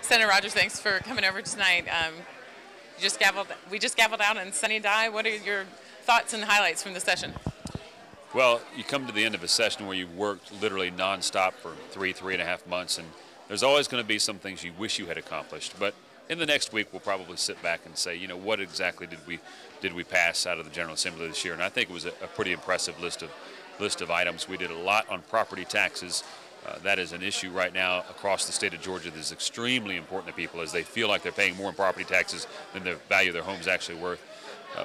Senator Rogers, thanks for coming over tonight. We just gavelled out on Sunny Die. What are your thoughts and highlights from the session? Well, you come to the end of a session where you've worked literally nonstop for 3.5 months, and there's always going to be some things you wish you had accomplished. But in the next week, we'll probably sit back and say, you know, what exactly did we pass out of the General Assembly this year? And I think it was a pretty impressive list of items. We did a lot on property taxes. That is an issue right now across the state of Georgia that is extremely important to people as they feel like they're paying more in property taxes than the value of their home's actually worth.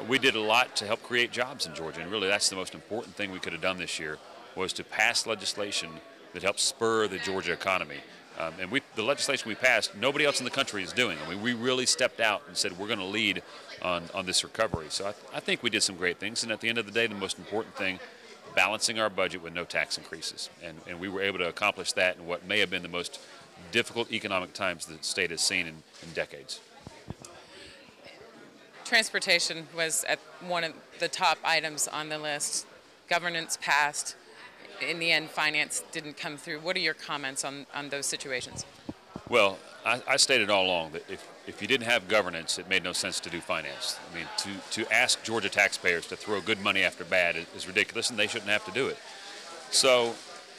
We did a lot to help create jobs in Georgia, and really that's the most important thing we could have done this year, was to pass legislation that helps spur the Georgia economy. The legislation we passed, nobody else in the country is doing. I mean, we really stepped out and said we're going to lead on this recovery. So I think we did some great things, and at the end of the day, the most important thing, balancing our budget with no tax increases. And we were able to accomplish that in what may have been the most difficult economic times the state has seen in decades. Transportation was at one of the top items on the list. Governance passed. In the end, finance didn't come through. What are your comments on those situations? Well, I stated all along that if you didn't have governance, it made no sense to do finance. I mean, to ask Georgia taxpayers to throw good money after bad is ridiculous, and they shouldn't have to do it. So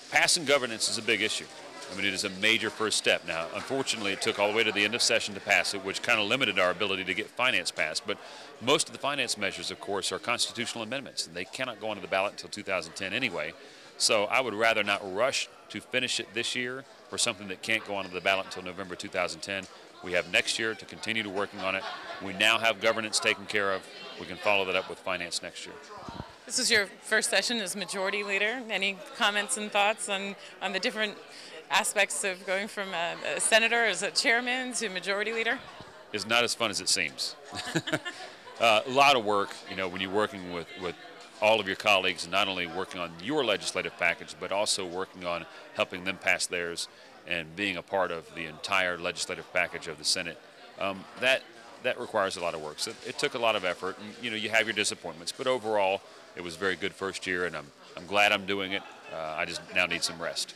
passing governance is a big issue. I mean, it is a major first step. Now, unfortunately, it took all the way to the end of session to pass it, which kind of limited our ability to get finance passed. But most of the finance measures, of course, are constitutional amendments, and they cannot go onto the ballot until 2010 anyway. So I would rather not rush to finish it this year for something that can't go onto the ballot until November 2010. We have next year to continue to working on it. We now have governance taken care of. We can follow that up with finance next year. This is your first session as Majority Leader. Any comments and thoughts on the different aspects of going from a senator as a chairman to Majority Leader? It's not as fun as it seems. A lot of work, you know, when you're working with all of your colleagues, not only working on your legislative package, but also working on helping them pass theirs and being a part of the entire legislative package of the Senate. That requires a lot of work. So it took a lot of effort, and you know, you have your disappointments, but overall it was a very good first year, and I'm glad I'm doing it. I just now need some rest.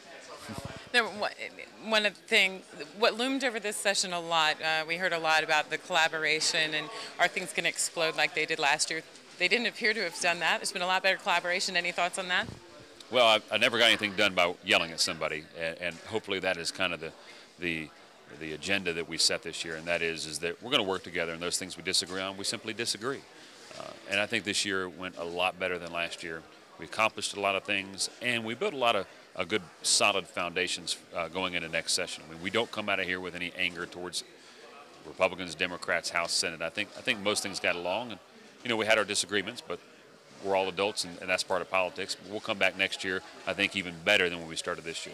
One of the things, what loomed over this session a lot, we heard a lot about the collaboration and are things going to explode like they did last year. They didn't appear to have done that. There's been a lot better collaboration. Any thoughts on that? Well, I never got anything done by yelling at somebody, and hopefully that is kind of the agenda that we set this year, and that is that we're going to work together, and those things we disagree on, we simply disagree. And I think this year went a lot better than last year. We accomplished a lot of things, and we built a lot of good, solid foundations going into next session. I mean, we don't come out of here with any anger towards Republicans, Democrats, House, Senate. I think most things got along, and you know, we had our disagreements, but we're all adults, and that's part of politics. But we'll come back next year, I think, even better than when we started this year.